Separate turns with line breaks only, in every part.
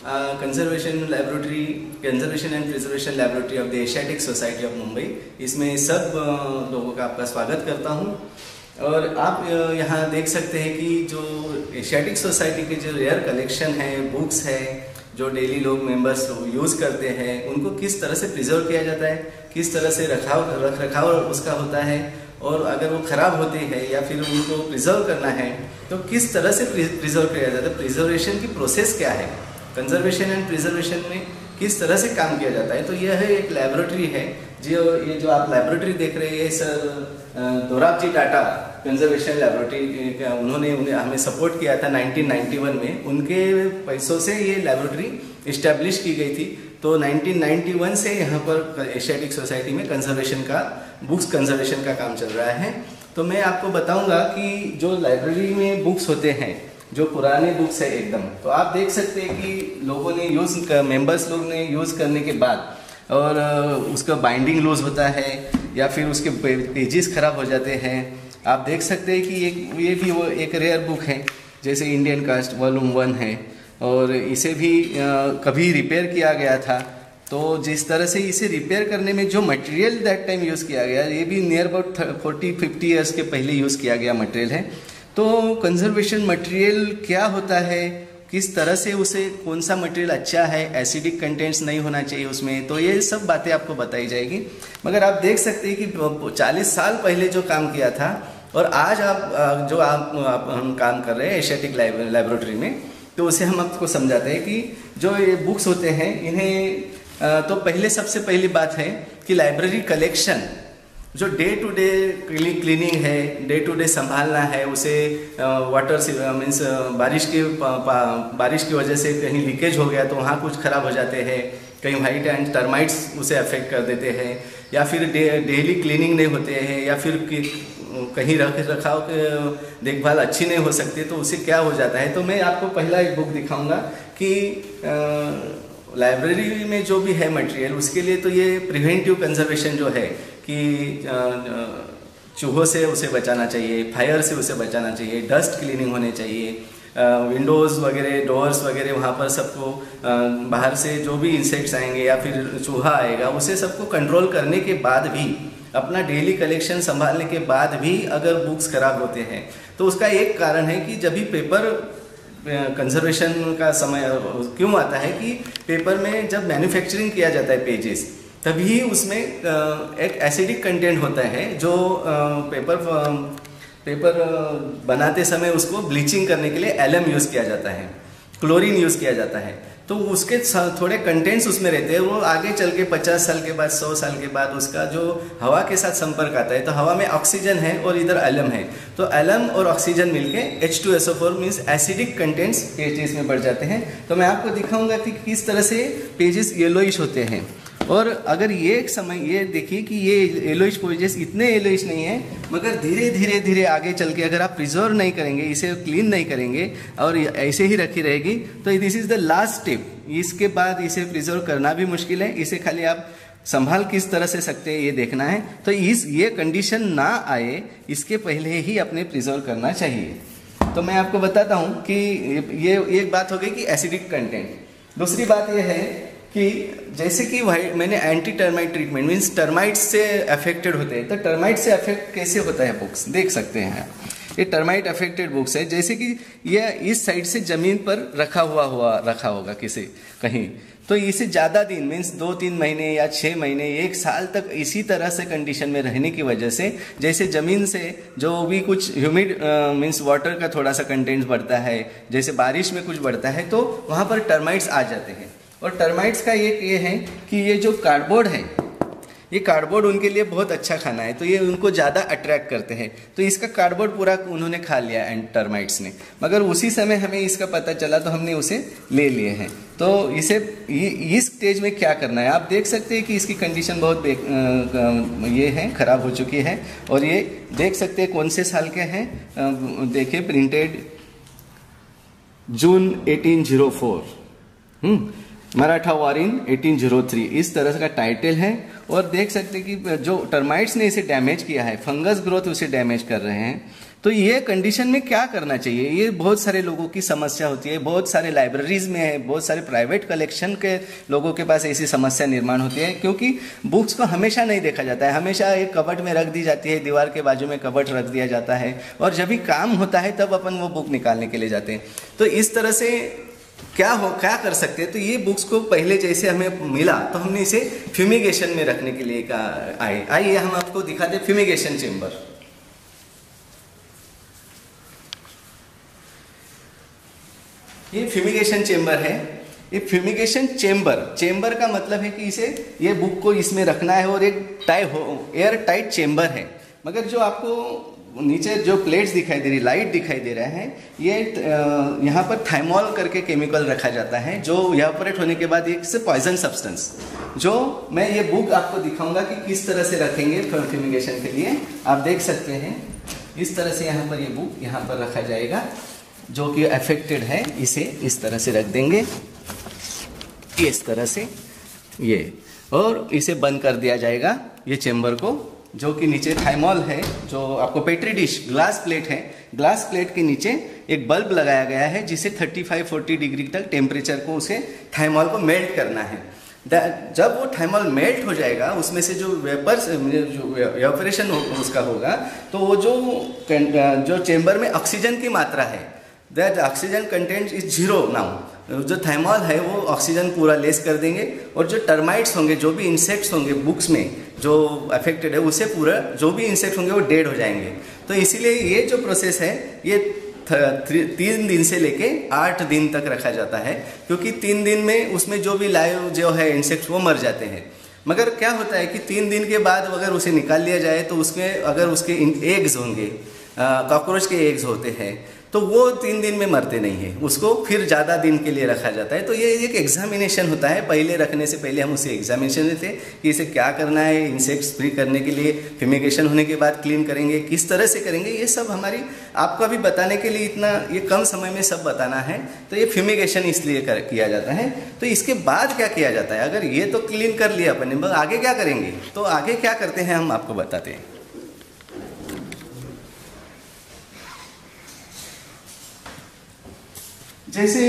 Conservation and preservation laboratory of the Asiatic society of Mumbai. इसमें सब लोगों का आपका स्वागत करता हूं। और आप यहाँ देख सकते हैं कि जो एशियाटिक सोसाइटी के जो रेयर कलेक्शन है, बुक्स है, जो डेली लोग मेंबर्स यूज़ करते हैं, उनको किस तरह से प्रिजर्व किया जाता है, किस तरह से रख रखाव उसका होता है, और अगर वो ख़राब होते हैं या फिर उनको प्रिजर्व करना है तो किस तरह से प्रिजर्व किया जाता है, प्रिजर्वेशन की प्रोसेस क्या है, कंजर्वेशन एंड प्रिजर्वेशन में किस तरह से काम किया जाता है। तो यह है एक लैबोरेटरी है, ये जो आप लैबोरेटरी देख रहे हैं sir Dorabji Tata conservation laboratory, उन्होंने हमें सपोर्ट किया था 1991 में। उनके पैसों से ये लैबोरेटरी इस्टेब्लिश की गई थी। तो 1991 से यहाँ पर एशियाटिक सोसाइटी में बुक्स कंजर्वेशन का काम चल रहा है। तो मैं आपको बताऊंगा कि जो लाइब्रेरी में बुक्स होते हैं, जो पुराने बुक्स है एकदम, तो आप देख सकते हैं कि मेंबर्स लोग ने यूज़ करने के बाद और उसका बाइंडिंग लूज होता है या फिर उसके पेजेस खराब हो जाते हैं। आप देख सकते हैं कि ये भी वो एक रेयर बुक है, जैसे इंडियन कास्ट वॉल्यूम 1 है, और इसे भी कभी रिपेयर किया गया था। तो जिस तरह से इसे रिपेयर करने में जो मटेरियल दैट टाइम यूज़ किया गया, ये भी नियर अबाउट 40-50 ईयर्स के पहले यूज़ किया गया मटेरियल है। तो कंजर्वेशन मटेरियल क्या होता है, किस तरह से उसे, कौन सा मटेरियल अच्छा है, एसिडिक कंटेंट्स नहीं होना चाहिए उसमें, तो ये सब बातें आपको बताई जाएगी। मगर आप देख सकते हैं कि 40 साल पहले जो काम किया था और आज हम काम कर रहे हैं एशियाटिक लैबोरेटरी में, तो उसे हम आपको समझाते हैं कि जो ये बुक्स होते हैं इन्हें तो पहले सबसे पहली बात है कि लाइब्रेरी कलेक्शन जो डे टू डे क्लीनिंग है, डे टू डे संभालना है उसे, वाटर से मीन्स बारिश की वजह से कहीं लीकेज हो गया तो वहाँ कुछ खराब हो जाते हैं, कहीं वाइट एंड टर्माइट्स उसे अफेक्ट कर देते हैं, या फिर डेली क्लीनिंग नहीं होते हैं, या फिर कहीं रख रखाव देखभाल अच्छी नहीं हो सकती, तो उसे क्या हो जाता है। तो मैं आपको पहला एक बुक दिखाऊंगा कि लाइब्रेरी में जो भी है मटेरियल, उसके लिए तो ये प्रिवेंटिव कंजर्वेशन जो है कि चूहों से उसे बचाना चाहिए, फायर से उसे बचाना चाहिए, डस्ट क्लीनिंग होने चाहिए, विंडोज़ वगैरह, डोर्स वगैरह, वहाँ पर सबको बाहर से जो भी इंसेक्ट्स आएंगे या फिर चूहा आएगा उसे सबको कंट्रोल करने के बाद भी, अपना डेली कलेक्शन संभालने के बाद भी अगर बुक्स खराब होते हैं तो उसका एक कारण है कि जब भी पेपर कंजर्वेशन का समय क्यों आता है कि पेपर में जब मैन्युफैक्चरिंग किया जाता है पेजेस, तभी उसमें एक एसिडिक कंटेंट होता है जो पेपर बनाते समय उसको ब्लीचिंग करने के लिए एलम यूज़ किया जाता है, क्लोरीन यूज़ किया जाता है। तो उसके थोड़े कंटेंट्स उसमें रहते हैं, वो आगे चल के 50 साल के बाद, 100 साल के बाद उसका जो हवा के साथ संपर्क आता है, तो हवा में ऑक्सीजन है और इधर एलम है, तो एलम और ऑक्सीजन मिलके H2SO4 means acidic contents pages में बढ़ जाते हैं। तो मैं आपको दिखाऊंगा कि किस तरह से पेजेस येलोइश होते हैं। और अगर ये देखिए कि ये येलोइश पेजेस इतने येलोइश नहीं है, मगर धीरे धीरे आगे चल के अगर आप प्रिजर्व नहीं करेंगे, इसे क्लीन नहीं करेंगे और ऐसे ही रखी रहेगी, तो this is the last step. इसके बाद इसे प्रिजर्व करना भी मुश्किल है, इसे खाली आप संभाल किस तरह से सकते हैं ये देखना है। तो ये कंडीशन ना आए इसके पहले ही अपने प्रिजर्व करना चाहिए। तो मैं आपको बताता हूँ कि ये एक बात हो गई कि एसिडिक कंटेंट। दूसरी बात ये है कि जैसे कि मैंने anti termite treatment means termites से अफेक्टेड होते हैं, तो टर्माइट से अफेक्ट कैसे होता है बुक्स देख सकते हैं। ये टर्माइट अफेक्टेड बुक्स है, जैसे कि ये इस साइड से ज़मीन पर रखा होगा कहीं, तो इसे ज़्यादा दिन मीन्स 2-3 महीने या 6 महीने 1 साल तक इसी तरह से कंडीशन में रहने की वजह से, जैसे ज़मीन से जो भी कुछ ह्यूमिड मीन्स वाटर का थोड़ा सा कंटेंट्स बढ़ता है, जैसे बारिश में कुछ बढ़ता है, तो वहाँ पर टर्माइट्स आ जाते हैं। और टर्माइट्स का ये है कि ये जो कार्डबोर्ड है, ये कार्डबोर्ड उनके लिए बहुत अच्छा खाना है, तो ये उनको ज़्यादा अट्रैक्ट करते हैं। तो इसका कार्डबोर्ड पूरा उन्होंने खा लिया एंड टर्माइट्स ने, मगर उसी समय हमें इसका पता चला तो हमने उसे ले लिए हैं। तो इस स्टेज में क्या करना है, आप देख सकते हैं कि इसकी कंडीशन बहुत ये है, ख़राब हो चुकी है। और ये देख सकते हैं कौन से साल के हैं, देखिए printed June 1804। Maratha war in 1803 इस तरह का टाइटल है। और देख सकते हैं कि जो टर्माइट्स ने इसे डैमेज किया है, फंगस ग्रोथ उसे डैमेज कर रहे हैं। तो ये कंडीशन में क्या करना चाहिए, ये बहुत सारे लोगों की समस्या होती है। बहुत सारे लाइब्रेरीज में है, बहुत सारे प्राइवेट कलेक्शन के लोगों के पास ऐसी समस्या निर्माण होती है, क्योंकि बुक्स को हमेशा नहीं देखा जाता है। हमेशा एक कबर्ड में रख दी जाती है, दीवार के बाजू में कबर्ड रख दिया जाता है, और जब भी काम होता है तब अपन वो बुक निकालने के लिए जाते हैं। तो इस तरह से क्या कर सकते हैं, तो ये बुक्स को पहले जैसे हमें मिला तो हमने इसे फ्यूमिगेशन में रखने के लिए आइए हम आपको दिखाते हैं फ्यूमिगेशन चेम्बर। ये फ्यूमिगेशन चेम्बर है। ये फ्यूमिगेशन चेम्बर का मतलब है कि इसे ये बुक को इसमें रखना है और एक एयर टाइट चेम्बर है। मगर जो आपको नीचे जो प्लेट्स दिखाई दे रही, लाइट दिखाई दे रहा है, ये यहाँ पर थाइमोल करके केमिकल रखा जाता है, जो इवेपोरेट होने के बाद एक से पॉइजन सब्सटेंस, जो मैं ये बुक आपको दिखाऊंगा कि किस तरह से रखेंगे फ्यूमिगेशन के लिए। आप देख सकते हैं इस तरह से यहाँ पर ये बुक यहाँ पर रखा जाएगा, जो कि अफेक्टेड है इसे इस तरह से रख देंगे, इस तरह से ये, और इसे बंद कर दिया जाएगा ये चेम्बर को, जो कि नीचे थाइमोल है, जो आपको पेट्री डिश ग्लास प्लेट है, ग्लास प्लेट के नीचे एक बल्ब लगाया गया है जिसे 35-40 डिग्री तक टेम्परेचर को उसे थाइमोल को मेल्ट करना है। जब वो थाइमोल मेल्ट हो जाएगा, उसमें से जो वेपर्स जो एवापोरेशन उसका होगा, तो वो जो चेम्बर में ऑक्सीजन की मात्रा है, that oxygen content is 0 now. जो थाइमोल है वो ऑक्सीजन पूरा लेस कर देंगे, और जो टर्माइट्स होंगे, जो भी इंसेक्ट्स होंगे बुक्स में जो अफेक्टेड है, उसे पूरा जो भी इंसेक्ट होंगे वो डेड हो जाएंगे। तो इसीलिए ये जो प्रोसेस है ये 3 दिन से लेके 8 दिन तक रखा जाता है, क्योंकि 3 दिन में उसमें जो भी लाइव जो है इंसेक्ट्स वो मर जाते हैं। मगर क्या होता है कि 3 दिन के बाद अगर उसे निकाल लिया जाए तो उसमें अगर उसके एग्स होंगे, कॉकरोच के एग्स होते हैं, तो वो 3 दिन में मरते नहीं हैं, उसको फिर ज़्यादा दिन के लिए रखा जाता है। तो ये एक एग्जामिनेशन होता है, पहले रखने से पहले हम उसे एग्जामिनेशन देते हैं कि इसे क्या करना है, इंसेक्ट्स फ्री करने के लिए, फ्यूमिगेशन होने के बाद क्लीन करेंगे, किस तरह से करेंगे, ये सब हमारी आपको अभी बताने के लिए इतना ये कम समय में सब बताना है। तो ये फ्यूमिगेशन इसलिए किया जाता है। तो इसके बाद क्या किया जाता है, अगर ये तो क्लीन कर लिया अपन ने, आगे क्या करेंगे, तो आगे क्या करते हैं हम आपको बताते हैं। जैसे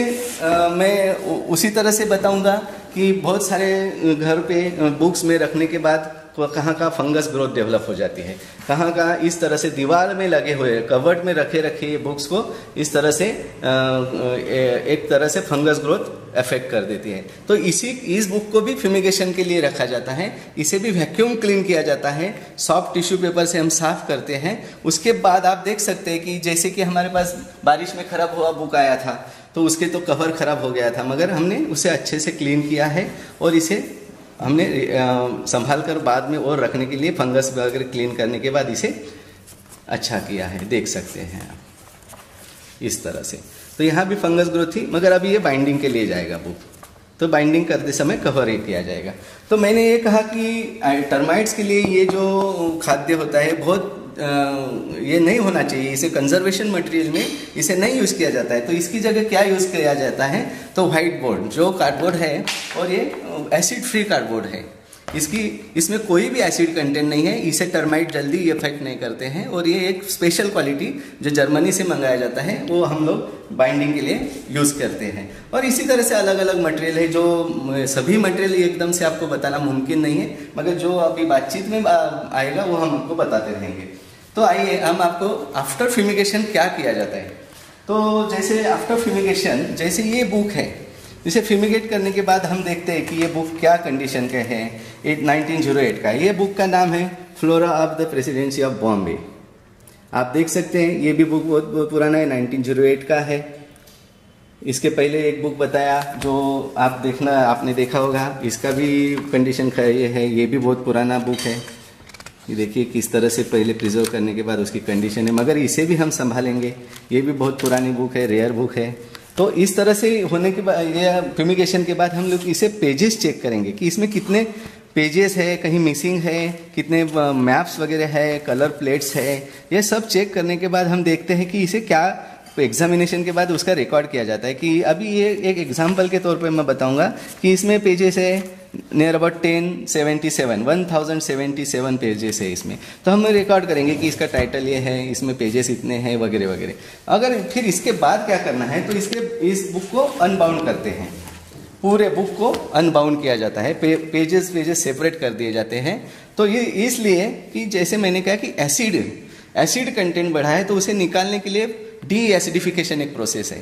मैं उसी तरह से बताऊंगा कि बहुत सारे घर पे बुक्स में रखने के बाद कहाँ का फंगस ग्रोथ डेवलप हो जाती है, कहाँ का इस तरह से दीवार में लगे हुए कवर्ड में रखे ये बुक्स को इस तरह से एक तरह से फंगस ग्रोथ अफेक्ट कर देती है। तो इस बुक को भी फ्यूमिगेशन के लिए रखा जाता है, इसे भी वैक्यूम क्लीन किया जाता है, सॉफ्ट टिश्यू पेपर से हम साफ करते हैं। उसके बाद आप देख सकते हैं कि जैसे कि हमारे पास बारिश में खराब हुआ बुक आया था, तो उसके तो कवर खराब हो गया था, मगर हमने उसे अच्छे से क्लीन किया है और इसे हमने संभाल कर बाद में और रखने के लिए फंगस वगैरह क्लीन करने के बाद इसे अच्छा किया है, देख सकते हैं आप इस तरह से। तो यहाँ भी फंगस ग्रोथ थी, मगर अभी ये बाइंडिंग के लिए जाएगा बुक, तो बाइंडिंग करते समय कवर ही किया जाएगा। तो मैंने ये कहा कि टर्माइट्स के लिए ये जो खाद्य होता है बहुत ये नहीं होना चाहिए, इसे कंजर्वेशन मटेरियल में इसे नहीं यूज़ किया जाता है। तो इसकी जगह क्या यूज़ किया जाता है, तो व्हाइट बोर्ड जो कार्डबोर्ड है, और ये एसिड फ्री कार्डबोर्ड है, इसमें कोई भी एसिड कंटेंट नहीं है, इसे टर्माइट जल्दी इफेक्ट नहीं करते हैं। और ये एक स्पेशल क्वालिटी जो जर्मनी से मंगाया जाता है, वो हम लोग बाइंडिंग के लिए यूज़ करते हैं। और इसी तरह से अलग अलग मटेरियल है, जो सभी मटेरियल एकदम से आपको बताना मुमकिन नहीं है, मगर जो अभी बातचीत में आएगा वो हम आपको बताते रहेंगे। तो आइए हम आपको आफ्टर फ्यूमिगेशन क्या किया जाता है। तो जैसे आफ्टर फ्यूमिगेशन, जैसे ये बुक है, इसे फ्यूमिगेट करने के बाद हम देखते हैं कि ये बुक क्या कंडीशन के है। 1908 का ये बुक का नाम है flora of the presidency of Bombay. आप देख सकते हैं ये भी बुक बहुत पुराना है, 1908 का है। इसके पहले एक बुक बताया जो आपने देखा होगा, इसका भी कंडीशन ये है, ये भी बहुत पुराना बुक है। ये देखिए किस तरह से पहले प्रिजर्व करने के बाद उसकी कंडीशन है, मगर इसे भी हम संभालेंगे। ये भी बहुत पुरानी बुक है, रेयर बुक है। तो इस तरह से होने के बाद ये फ्यूमिगेशन के बाद हम लोग इसे पेजेस चेक करेंगे कि इसमें कितने पेजेस है, कहीं मिसिंग है, कितने मैप्स वगैरह है, कलर प्लेट्स है। ये सब चेक करने के बाद हम देखते हैं कि इसे क्या एग्जामिनेशन के बाद उसका रिकॉर्ड किया जाता है कि अभी ये एक एग्जाम्पल के तौर पे मैं बताऊंगा कि इसमें पेजेस है नियर अबाउट 1077 पेजेस है इसमें। तो हम रिकॉर्ड करेंगे कि इसका टाइटल ये है, इसमें पेजेस इतने हैं वगैरह वगैरह। अगर फिर इसके बाद क्या करना है तो इस बुक को अनबाउंड करते हैं, पूरे बुक को अनबाउंड किया जाता है, पेजेस सेपरेट कर दिए जाते हैं। तो ये इसलिए कि जैसे मैंने कहा कि एसिड कंटेंट बढ़ा है तो उसे निकालने के लिए डी एसिडिफिकेशन एक प्रोसेस है।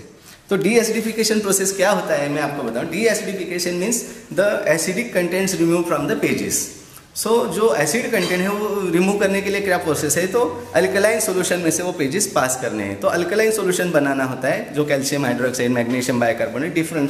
तो डी एसिडिफिकेशन प्रोसेस क्या होता है मैं आपको बताऊं। Deacidification means the acidic contents remove from the pages. So जो एसिड कंटेंट है वो रिमूव करने के लिए क्या प्रोसेस है, तो अल्कलाइन सॉल्यूशन में से वो पेजेस पास करने हैं। तो अल्कलाइन सॉल्यूशन बनाना होता है जो calcium hydroxide, magnesium bicarbonate different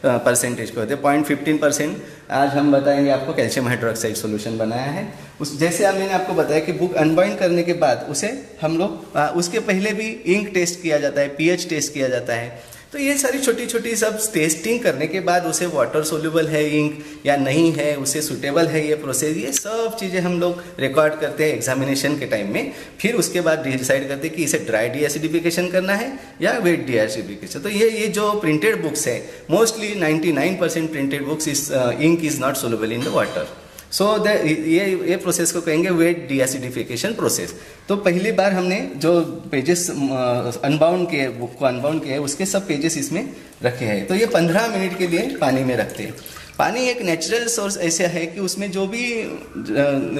percentage पे होते हैं। 0.15% आज हम बताएंगे आपको कैल्शियम हाइड्रोक्साइड सॉल्यूशन बनाया है। उस जैसे मैंने आपको बताया कि बुक अनबाइंड करने के बाद उसे हम लोग उसके पहले भी इंक टेस्ट किया जाता है, पीएच टेस्ट किया जाता है। तो ये सारी छोटी छोटी सब टेस्टिंग करने के बाद उसे वाटर सोल्यूबल है इंक या नहीं है, उसे सुटेबल है ये प्रोसेस, ये सब चीज़ें हम लोग रिकॉर्ड करते हैं एग्जामिनेशन के टाइम में। फिर उसके बाद डिसाइड करते हैं कि इसे ड्राई डी एसिडिफिकेशन करना है या वेट डी एसिडिफिकेशन। तो ये जो प्रिंटेड बुक्स है mostly 99% printed books ink is not soluble in the water. So ये प्रोसेस को कहेंगे वेट डी एसिडिफिकेशन प्रोसेस। तो पहली बार हमने जो पेजेस अनबाउंड किए, बुक को अनबाउंड किए, उसके सब पेजेस इसमें रखे हैं। तो ये 15 मिनट के लिए पानी में रखते हैं। पानी एक नेचुरल सोर्स ऐसा है कि उसमें जो भी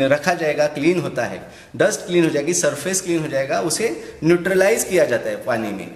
रखा जाएगा क्लीन होता है, डस्ट क्लीन हो जाएगी, सरफेस क्लीन हो जाएगा, उसे न्यूट्रलाइज किया जाता है पानी में।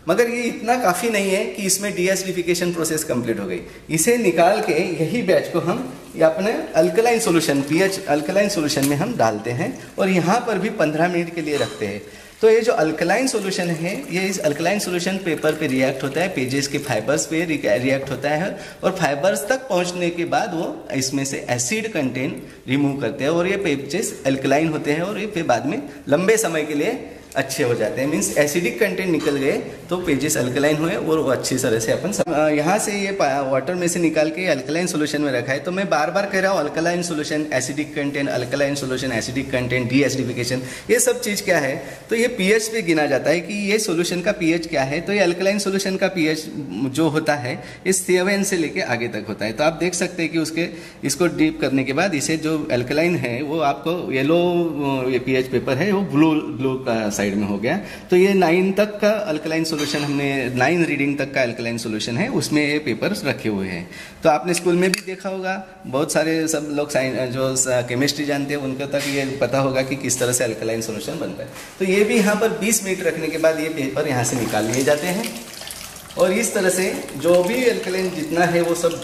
मगर ये इतना काफ़ी नहीं है कि इसमें डी एसिडिफिकेशन प्रोसेस कंप्लीट हो गई। इसे निकाल के यही बैच को हम अपने alkaline solution, pH alkaline solution में हम डालते हैं और यहाँ पर भी 15 मिनट के लिए रखते हैं। तो ये जो अल्कलाइन सॉल्यूशन है, ये इस अल्कलाइन सॉल्यूशन पेपर पे रिएक्ट होता है, पेजेस के फाइबर्स पे रिएक्ट होता है और फाइबर्स तक पहुँचने के बाद वो इसमें से एसिड कंटेंट रिमूव करते हैं और ये पेजेस अल्कलाइन होते हैं और ये फिर बाद में लंबे समय के लिए अच्छे हो जाते हैं। मीन्स एसिडिक कंटेंट निकल गए तो पेजेस अल्कलाइन हुए और वो अच्छी तरह से अपन यहाँ से ये वाटर में से निकाल के अल्कलाइन सॉल्यूशन में रखा है। तो मैं बार बार कह रहा हूँ alkaline solution, acidic content, alkaline solution, acidic content, D acidification, ये सब चीज़ क्या है। तो ये पीएच पे गिना जाता है कि ये सॉल्यूशन का पीएच क्या है। तो ये अल्कलाइन सॉल्यूशन का पीएच जो होता है इस 7 से लेके आगे तक होता है। तो आप देख सकते हैं कि इसको डीप करने के बाद इसे जो अल्कलाइन है वो आपको येलो ये पीएच पेपर है वो ब्लू का साइड में हो गया। तो ये 9 तक का अल्कलाइन सॉल्यूशन, हमने 9 रीडिंग तक का अल्कलाइन सॉल्यूशन है, उसमें ये पेपर्स रखे हुए हैं। तो आपने स्कूल में भी देखा होगा, बहुत सारे सब लोग जो केमिस्ट्री जानते हैं उनको तक ये पता होगा कि किस तरह से अल्कलाइन सॉल्यूशन बनता है। तो ये भी यहाँ पर 20 मिनट रखने के बाद ये पेपर यहाँ से निकाल लिए जाते हैं और इस तरह से जो भी अल्कलाइन जितना है वो सब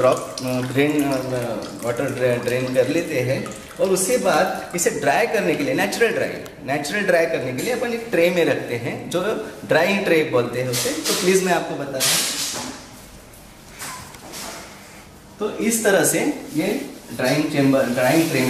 वाटर ड्रेन कर लेते हैं और उसके बाद इसे ड्राई करने के लिए नेचुरल ड्राई करने के लिए अपन एक ट्रे में रखते हैं जो ड्राइंग ट्रे बोलते हैं उसे। तो प्लीज़ मैं आपको बता रहा हूँ। तो इस तरह से ये ड्राइंग ट्रे में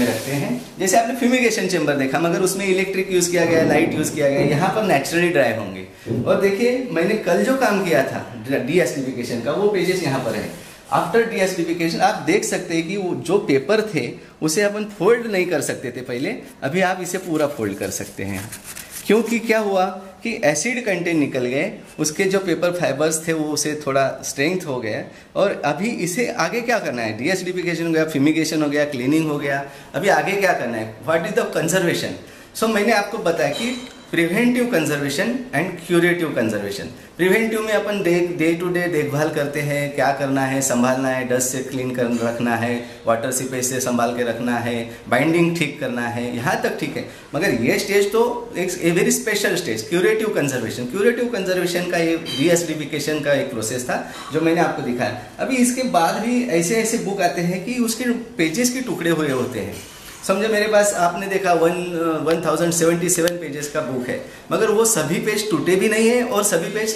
रखते हैं। जैसे आपने फ्यूमिगेशन चेंबर देखा, मगर उसमें इलेक्ट्रिक यूज़ किया गया, लाइट यूज़ किया गया, यहाँ पर नेचुरली ड्राई होंगे। और देखिए मैंने कल जो काम किया था डी एसिडिफिकेशन का, वो पेजेस यहाँ पर है। आफ्टर डी एसिडिफिकेशन आप देख सकते हैं कि वो जो पेपर थे उसे अपन फोल्ड नहीं कर सकते थे पहले, अभी आप इसे पूरा फोल्ड कर सकते हैं। क्योंकि क्या हुआ कि एसिड कंटेंट निकल गए, उसके जो पेपर फाइबर्स थे वो उसे थोड़ा स्ट्रेंथ हो गया। और अभी इसे आगे क्या करना है, डी एसिडिफिकेशन हो गया, फ्यूमिगेशन हो गया, क्लीनिंग हो गया, अभी आगे क्या करना है, व्हाट इज द कंजर्वेशन। सो मैंने आपको बताया कि preventive conservation and curative conservation. Preventive में अपन डे टू डे देखभाल करते हैं, क्या करना है, संभालना है, डस्ट से क्लीन कर रखना है, वाटर सीपेज से संभाल के रखना है, बाइंडिंग ठीक करना है, यहाँ तक ठीक है। मगर ये स्टेज तो एक very special stage, curative conservation का ये डी एसिडिफिकेशन का एक प्रोसेस था जो मैंने आपको दिखाया। अभी इसके बाद भी ऐसे बुक आते हैं कि उसके पेजेस के टुकड़े हुए होते हैं। समझे मेरे पास आपने देखा 1077 पेजेस का बुक है, मगर वो सभी पेज टूटे भी नहीं है और सभी पेज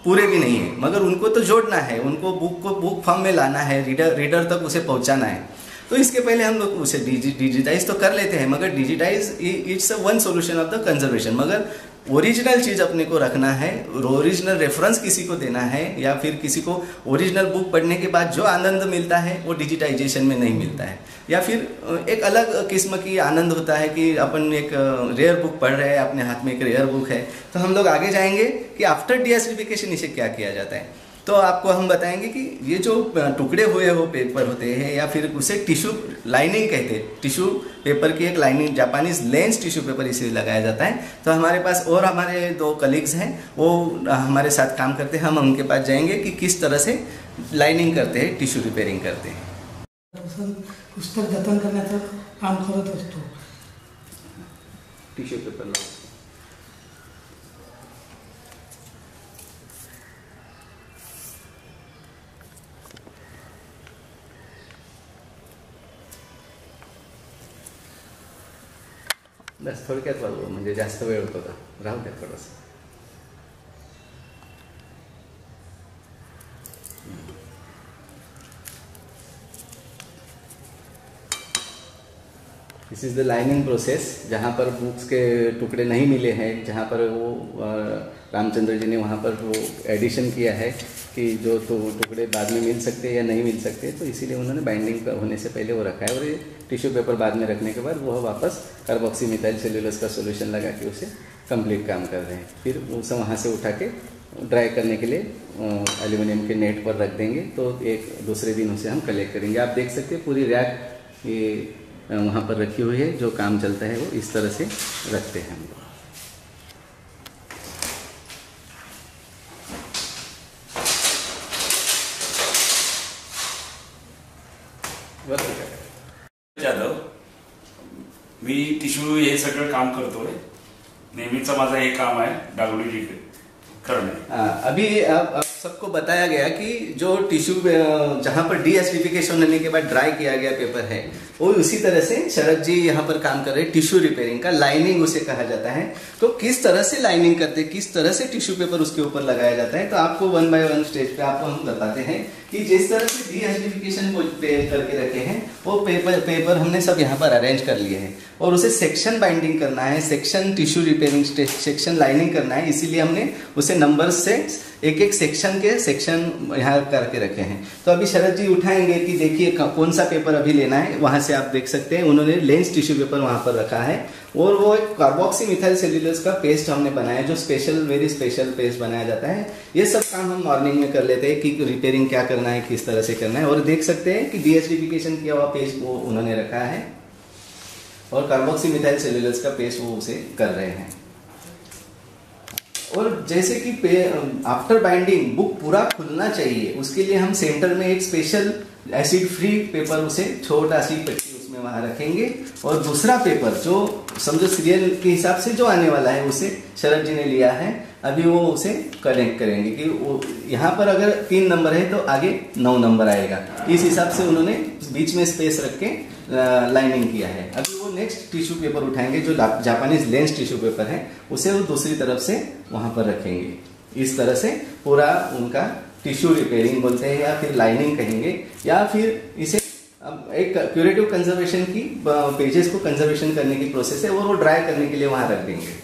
पूरे भी नहीं है, मगर उनको तो जोड़ना है, उनको बुक फॉर्म में लाना है, रीडर तक उसे पहुंचाना है। तो इसके पहले हम लोग उसे डिजिटाइज तो कर लेते हैं, मगर digitise it's one solution of the conservation. मगर ओरिजिनल चीज़ अपने को रखना है, ओरिजिनल रेफरेंस किसी को देना है, या फिर किसी को ओरिजिनल बुक पढ़ने के बाद जो आनंद मिलता है वो डिजिटाइजेशन में नहीं मिलता है। या फिर एक अलग किस्म की आनंद होता है कि अपन एक रेयर बुक पढ़ रहे हैं, अपने हाथ में एक रेयर बुक है। तो हम लोग आगे जाएंगे कि आफ्टर डीएसडिफिकेशन इसे क्या किया जाता है। तो आपको हम बताएंगे कि ये जो टुकड़े हुए हो पेपर होते हैं, या फिर उसे टिश्यू लाइनिंग कहते हैं, टिश्यू पेपर की एक lining, Japanese lens tissue paper इसे लगाया जाता है। तो हमारे पास और हमारे 2 कलीग्स हैं, वो हमारे साथ काम करते हैं। हम उनके पास जाएंगे कि किस तरह से लाइनिंग करते हैं, टिश्यू रिपेयरिंग करते हैं।
पुस्तक जतन करण्याचं काम करत असतो।
टिश्यू पेपर बस थोडक्यात वाढवू, म्हणजे जास्त वेळ होतो का, राहू द्या थोडंसं। This is the lining process, जहाँ पर बुक्स के टुकड़े नहीं मिले हैं, जहाँ पर वो रामचंद्र जी ने वहाँ पर वो एडिशन किया है कि जो तो टुकड़े बाद में मिल सकते हैं या नहीं मिल सकते, तो इसीलिए उन्होंने बाइंडिंग होने से पहले वो रखा है। और ये टिश्यू पेपर बाद में रखने के बाद वो वापस कार्बोक्सी मिथाइल सेल्यूलोज का सोल्यूशन लगा के उसे कंप्लीट काम कर रहे हैं। फिर उसे वहाँ से उठा के ड्राई करने के लिए एल्यूमिनियम के नेट पर रख देंगे, तो एक दूसरे दिन उसे हम कलेक्ट करेंगे। आप देख सकते हैं पूरी रैक ये वहाँ पर रखी हुई है, जो काम चलता है वो इस तरह से रखते हैं हम लोग।
जाधव, मी टिश्यू हे सगळं काम करतोय, नेहमीचं माझं हे काम आहे डागडुजी करणे।
अभी आप सबको बताया गया कि जो टिश्यू जहाँ पर डीएसिडिफिकेशन होने के बाद ड्राई किया गया पेपर है, वो उसी तरह से शरद जी यहाँ पर काम कर रहे हैं टिश्यू रिपेयरिंग का। लाइनिंग उसे कहा जाता है। तो किस तरह से लाइनिंग करते हैं, किस तरह से टिश्यू पेपर उसके ऊपर लगाया जाता है, तो आपको 1 बाय 1 स्टेज पे आपको हम बताते हैं कि जिस तरह से डीएसिडिफिकेशन को करके रखे हैं, वो पेपर हमने सब यहाँ पर अरेंज कर लिए हैं, और उसे सेक्शन बाइंडिंग करना है, section tissue repairing section lining करना है। इसीलिए हमने उसे नंबर से एक सेक्शन के सेक्शन यहाँ करके रखे हैं। तो अभी शरद जी उठाएंगे कि देखिए कौन सा पेपर अभी लेना है। वहाँ से आप देख सकते हैं उन्होंने लेंस टिश्यू पेपर वहाँ पर रखा है, और वो एक कार्बोक्सी मिथाइल सेल्यूलोज का पेस्ट हमने बनाया, जो स्पेशल वेरी स्पेशल पेस्ट बनाया जाता है। ये सब काम हम मॉर्निंग में कर लेते हैं कि रिपेयरिंग क्या करना है, किस तरह से करना है। और देख सकते हैं कि डीएसिडिफिकेशन किया हुआ पेस्ट वो उन्होंने रखा है, और कार्बोक्सी मिथाइल सेल्यूलोज का पेस्ट वो उसे कर रहे हैं। और जैसे कि आफ्टर बाइंडिंग बुक पूरा खुलना चाहिए, उसके लिए हम सेंटर में एक स्पेशल एसिड फ्री पेपर, उसे छोटा सी पट्टी उसमें वहां रखेंगे, और दूसरा पेपर जो समझो सीरियल के हिसाब से जो आने वाला है उसे शरद जी ने लिया है। अभी वो उसे कनेक्ट करेंगे कि वो यहाँ पर अगर 3 नंबर है तो आगे 9 नंबर आएगा। इस हिसाब से उन्होंने बीच में स्पेस रख के लाइनिंग किया है। अभी वो नेक्स्ट टिश्यू पेपर उठाएंगे जो जापानीज लेंस टिश्यू पेपर है, उसे वो दूसरी तरफ से वहां पर रखेंगे। इस तरह से पूरा उनका टिश्यू रिपेयरिंग बोलते हैं, या फिर लाइनिंग कहेंगे, या फिर इसे एक क्यूरेटिव कंजर्वेशन की पेजेस को कंजर्वेशन करने की प्रोसेस है, और वो ड्राई करने के लिए वहां रख देंगे।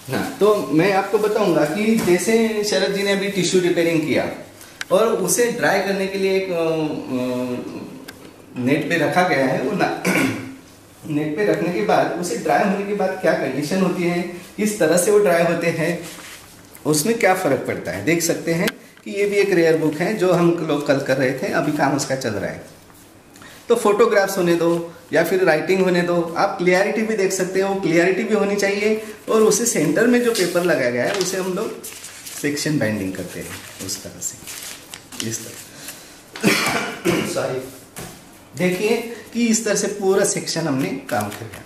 हाँ, तो मैं आपको बताऊंगा कि जैसे शरद जी ने अभी टिश्यू रिपेयरिंग किया और उसे ड्राई करने के लिए एक नेट पे रखा गया है, वो नेट पे रखने के बाद उसे ड्राई होने के बाद क्या कंडीशन होती है, किस तरह से वो ड्राई होते हैं, उसमें क्या फर्क पड़ता है। देख सकते हैं कि ये भी एक रेयर बुक है जो हम लोग कल कर रहे थे, अभी काम उसका चल रहा है। तो फोटोग्राफ्स होने दो या फिर राइटिंग होने दो, आप क्लियरिटी भी देख सकते हो, क्लियरिटी भी होनी चाहिए। और उसे सेंटर में जो पेपर लगाया गया है उसे हम लोग सेक्शन बाइंडिंग करते हैं उस तरह से, इस तरह सॉरी, देखिए कि इस तरह से पूरा सेक्शन हमने काम किया।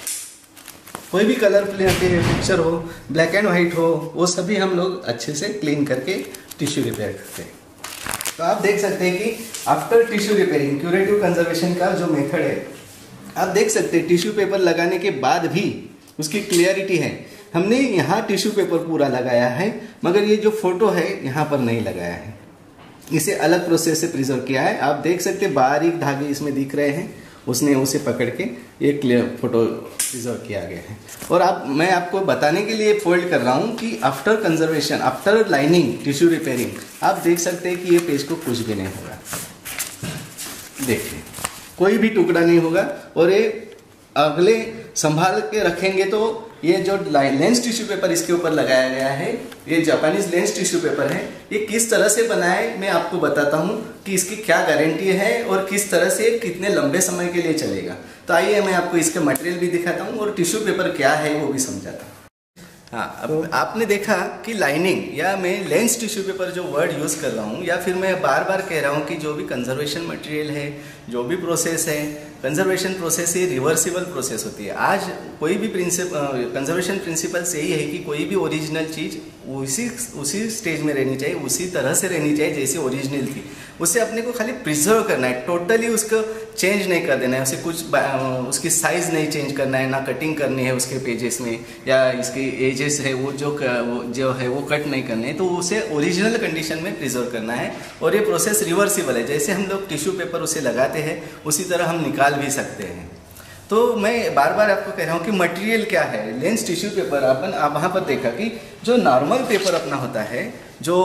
कोई भी कलर पिक्चर हो, ब्लैक एंड व्हाइट हो, वो सभी हम लोग अच्छे से क्लीन करके टिश्यू रिपेयर करते हैं। तो आप देख सकते हैं कि after tissue repairing curative conservation का जो मेथड है, आप देख सकते हैं टिश्यू पेपर लगाने के बाद भी उसकी क्लियरिटी है। हमने यहाँ टिश्यू पेपर पूरा लगाया है, मगर ये जो फोटो है यहाँ पर नहीं लगाया है, इसे अलग प्रोसेस से प्रिजर्व किया है। आप देख सकते हैं बारीक धागे इसमें दिख रहे हैं, उसने उसे पकड़ के ये क्लियर फोटो प्रिजर्व किया गया है। और मैं आपको बताने के लिए फोल्ड कर रहा हूँ कि after conservation, after lining, tissue repairing, आप देख सकते हैं कि ये पेज को कुछ भी नहीं होगा। देखिए कोई भी टुकड़ा नहीं होगा। और ये अगले संभाल के रखेंगे तो ये जो लेंस टिश्यू पेपर इसके ऊपर लगाया गया है, ये जापानीज लेंस टिश्यू पेपर है, ये किस तरह से बना है मैं आपको बताता हूँ कि इसकी क्या गारंटी है और किस तरह से कितने लंबे समय के लिए चलेगा। तो आइए मैं आपको इसका मटेरियल भी दिखाता हूँ और टिश्यू पेपर क्या है वो भी समझाता हूँ। हाँ, अब आपने देखा कि लाइनिंग या मैं लेंस टिश्यू पेपर जो वर्ड यूज़ कर रहा हूँ, या फिर मैं बार बार कह रहा हूँ कि जो भी कंजर्वेशन मटेरियल है, जो भी प्रोसेस है, कंजर्वेशन प्रोसेस ये रिवर्सिबल प्रोसेस होती है। आज कोई भी कंजर्वेशन प्रिंसिपल्स यही है कि कोई भी ओरिजिनल चीज़ उसी स्टेज में रहनी चाहिए, उसी तरह से रहनी चाहिए जैसे ओरिजिनल थी। उसे अपने को खाली प्रिजर्व करना है, टोटली उसको चेंज नहीं कर देना है, उसे कुछ उसकी साइज़ नहीं चेंज करना है, ना कटिंग करनी है उसके पेजेस में, या इसके एजेस है वो जो है वो कट नहीं करने हैं, तो उसे ओरिजिनल कंडीशन में प्रिजर्व करना है। और ये प्रोसेस रिवर्सिबल है, जैसे हम लोग टिश्यू पेपर उसे लगाते हैं उसी तरह हम निकाल भी सकते हैं। तो मैं बार बार आपको कह रहा हूँ कि मटेरियल क्या है। लेंस टिश्यू पेपर आप वहाँ पर देखा कि जो नॉर्मल पेपर अपना होता है, जो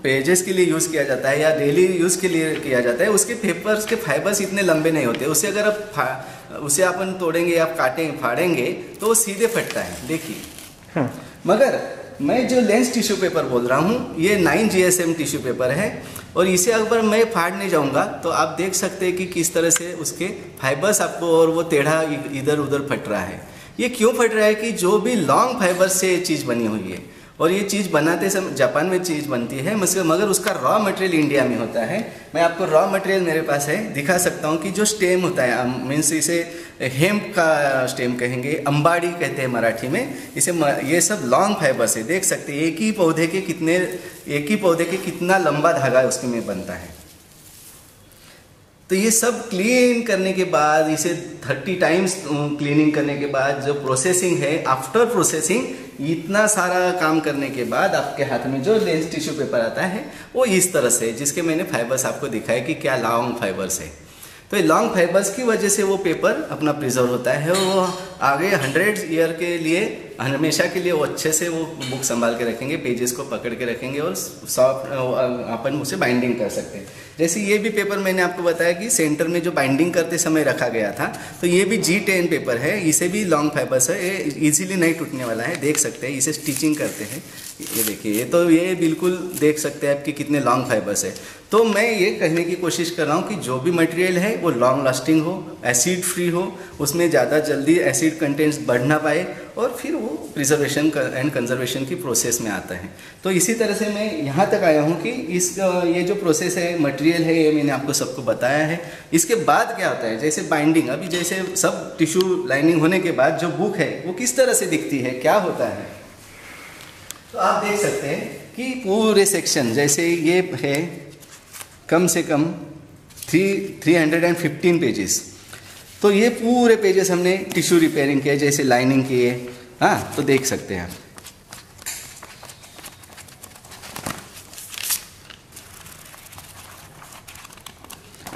पेजेस के लिए यूज़ किया जाता है या डेली यूज़ के लिए किया जाता है, उसके पेपर्स के फाइबर्स इतने लंबे नहीं होते। उसे अगर आप उसे अपन तोड़ेंगे या फाड़ेंगे तो वो सीधे फटता है, देखिए। मगर मैं जो लेंस टिश्यू पेपर बोल रहा हूँ ये 9 GSM टिश्यू पेपर है, और इसे अगर मैं फाड़ने जाऊँगा तो आप देख सकते हैं कि किस तरह से उसके फाइबर्स आपको, और वो टेढ़ा इधर उधर फट रहा है। ये क्यों फट रहा है कि जो भी लॉन्ग फाइबर्स से ये चीज़ बनी हुई है, और ये चीज़ बनाते समय जापान में चीज़ बनती है, मगर उसका रॉ मटेरियल इंडिया में होता है। मैं आपको रॉ मटेरियल मेरे पास है, दिखा सकता हूँ कि जो स्टेम होता है, मीन्स इसे हेम्प का स्टेम कहेंगे, अंबाड़ी कहते हैं मराठी में इसे। ये सब लॉन्ग फाइबर्स है, देख सकते हैं एक ही पौधे के कितना लंबा धागा उसके में बनता है। तो ये सब क्लीन करने के बाद, इसे 30 टाइम्स क्लीनिंग करने के बाद जो प्रोसेसिंग है, आफ्टर प्रोसेसिंग इतना सारा काम करने के बाद आपके हाथ में जो लेंस टिश्यू पेपर आता है वो इस तरह से, जिसके मैंने फाइबर्स आपको दिखाया कि क्या लॉन्ग फाइबर्स है। तो ये लॉन्ग फाइबर्स की वजह से वो पेपर अपना प्रिजर्व होता है, वो आगे 100 ईयर के लिए, हमेशा के लिए वो अच्छे से वो बुक संभाल के रखेंगे, पेजेस को पकड़ के रखेंगे, और सॉफ्ट अपन उसे बाइंडिंग कर सकते हैं। जैसे ये भी पेपर मैंने आपको बताया कि सेंटर में जो बाइंडिंग करते समय रखा गया था, तो ये भी G10 पेपर है, इसे भी लॉन्ग फाइबर्स है, ये इजीली नहीं टूटने वाला है, देख सकते हैं। इसे स्टिचिंग करते हैं, ये देखिए, ये बिल्कुल देख सकते हैं आपकी कितने लॉन्ग फाइबर्स है। तो मैं ये कहने की कोशिश कर रहा हूँ कि जो भी मटेरियल है वो लॉन्ग लास्टिंग हो, एसिड फ्री हो, उसमें ज़्यादा जल्दी एसिड कंटेंट्स बढ़ ना पाए, और फिर वो प्रिजर्वेशन एंड कंजर्वेशन की प्रोसेस में आता है। तो इसी तरह से मैं यहाँ तक आया हूँ कि ये जो प्रोसेस है, मटेरियल है, ये मैंने आपको सबको बताया है। इसके बाद क्या होता है, जैसे बाइंडिंग, अभी जैसे सब टिश्यू लाइनिंग होने के बाद जो बुक है वो किस तरह से दिखती है, क्या होता है, तो आप देख सकते हैं कि पूरे सेक्शन, जैसे ये है कम से कम 315 पेजेस, तो ये पूरे पेजेस हमने टिश्यू रिपेयरिंग किए, जैसे लाइनिंग किए। हाँ, तो देख सकते हैं आप।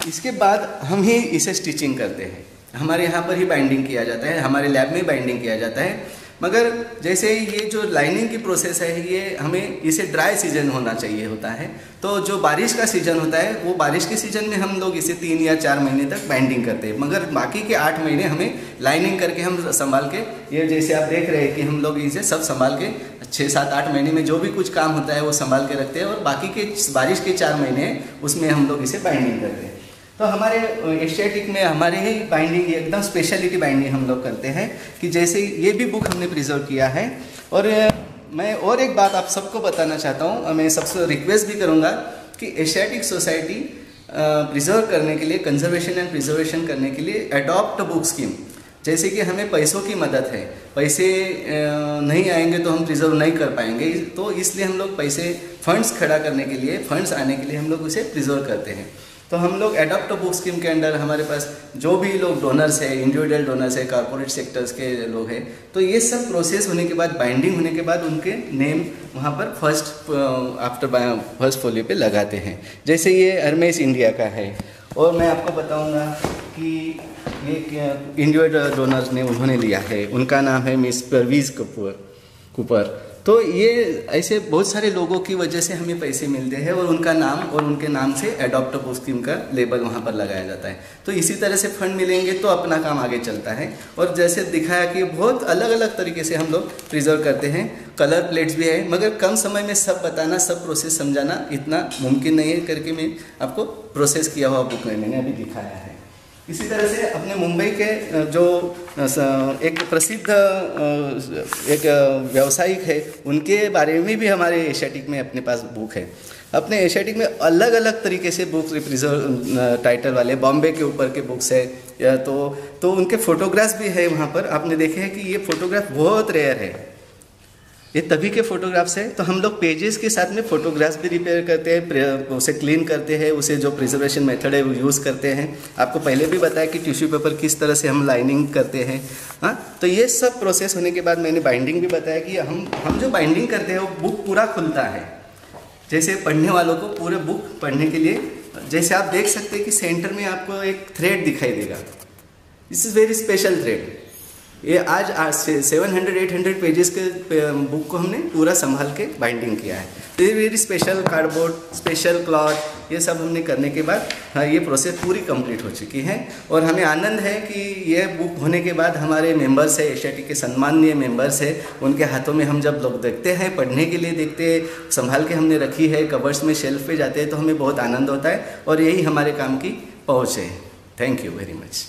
इसके बाद हम ही इसे स्टिचिंग करते हैं, हमारे यहाँ पर ही बाइंडिंग किया जाता है, हमारे लैब में बाइंडिंग किया जाता है। मगर जैसे ये जो लाइनिंग की प्रोसेस है, ये हमें इसे ड्राई सीजन होना चाहिए होता है। तो जो बारिश का सीजन होता है, वो बारिश के सीजन में हम लोग इसे 3 या 4 महीने तक बाइंडिंग करते हैं, मगर बाकी के 8 महीने हमें लाइनिंग करके हम संभाल के, ये जैसे आप देख रहे हैं कि हम लोग इसे सब संभाल के 6, 7, 8 महीने में जो भी कुछ काम होता है वो संभाल के रखते हैं, और बाकी के बारिश के 4 महीने उसमें हम लोग इसे बाइंडिंग करते हैं। तो हमारे एशियाटिक में हमारे ही बाइंडिंग एकदम स्पेशलिटी बाइंडिंग हम लोग करते हैं, कि जैसे ये भी बुक हमने प्रिजर्व किया है। और मैं और एक बात आप सबको बताना चाहता हूँ, मैं सबसे रिक्वेस्ट भी करूँगा कि एशियाटिक सोसाइटी प्रिजर्व करने के लिए, कंजर्वेशन एंड प्रिजर्वेशन करने के लिए अडॉप्ट बुक स्कीम, जैसे कि हमें पैसों की मदद है, पैसे नहीं आएंगे तो हम प्रिजर्व नहीं कर पाएंगे, तो इसलिए हम लोग फंड्स खड़ा करने के लिए, फंड्स आने के लिए हम लोग उसे प्रिजर्व करते हैं। तो हम लोग एडॉप्ट बुक स्कीम के अंडर हमारे पास जो भी लोग डोनर्स है, इंडिविजुअल डोनर्स है, कॉर्पोरेट सेक्टर्स के लोग हैं, तो ये सब प्रोसेस होने के बाद, बाइंडिंग होने के बाद उनके नेम वहाँ पर फर्स्ट फोलियो पे लगाते हैं। जैसे ये हरमेश इंडिया का है, और मैं आपको बताऊंगा कि ये इंडिविजुअल डोनर्स ने उन्होंने लिया है, उनका नाम है मिस परवीज कुपर। तो ये ऐसे बहुत सारे लोगों की वजह से हमें पैसे मिलते हैं, और उनका नाम और उनके नाम से एडॉप्ट बुक स्कीम का लेबल वहाँ पर लगाया जाता है। तो इसी तरह से फंड मिलेंगे तो अपना काम आगे चलता है। और जैसे दिखाया कि बहुत अलग अलग तरीके से हम लोग प्रिजर्व करते हैं। कलर प्लेट्स भी है, मगर कम समय में सब बताना, सब प्रोसेस समझाना इतना मुमकिन नहीं है करके मैं आपको प्रोसेस किया हुआ बुक में मैंने अभी दिखाया है। इसी तरह से अपने मुंबई के जो एक प्रसिद्ध एक व्यावसायिक है, उनके बारे में भी हमारे एशियाटिक में अपने पास बुक है। अपने एशियाटिक में अलग अलग तरीके से बुक्स प्रिजर्व टाइटल वाले, बॉम्बे के ऊपर के बुक्स है, या तो उनके फोटोग्राफ्स भी है वहाँ पर। आपने देखे हैं कि ये फोटोग्राफ बहुत रेयर है, ये तभी के फोटोग्राफ्स है। तो हम लोग पेजेस के साथ में फोटोग्राफ्स भी रिपेयर करते हैं, उसे क्लीन करते हैं, उसे जो प्रिजर्वेशन मेथड है वो यूज़ करते हैं। आपको पहले भी बताया कि टिश्यू पेपर किस तरह से हम लाइनिंग करते हैं। हाँ, तो ये सब प्रोसेस होने के बाद मैंने बाइंडिंग भी बताया कि हम जो बाइंडिंग करते हैं वो बुक पूरा खुलता है। जैसे पढ़ने वालों को पूरे बुक पढ़ने के लिए, जैसे आप देख सकते हैं कि सेंटर में आपको एक थ्रेड दिखाई देगा। This is very special thread. ये आज 700-800 पेजेस के बुक को हमने पूरा संभाल के बाइंडिंग किया है। तो ये very special cardboard, special cloth, ये सब हमने करने के बाद ये प्रोसेस पूरी कंप्लीट हो चुकी है। और हमें आनंद है कि ये बुक होने के बाद हमारे मेंबर्स है, एशियाटिक के सम्माननीय मेंबर्स है, उनके हाथों में हम जब लोग देखते हैं, पढ़ने के लिए देखते हैं, संभाल के हमने रखी है, कवर्स में शेल्फ पे जाते हैं, तो हमें बहुत आनंद होता है। और यही हमारे काम की पहुँच है। Thank you very much.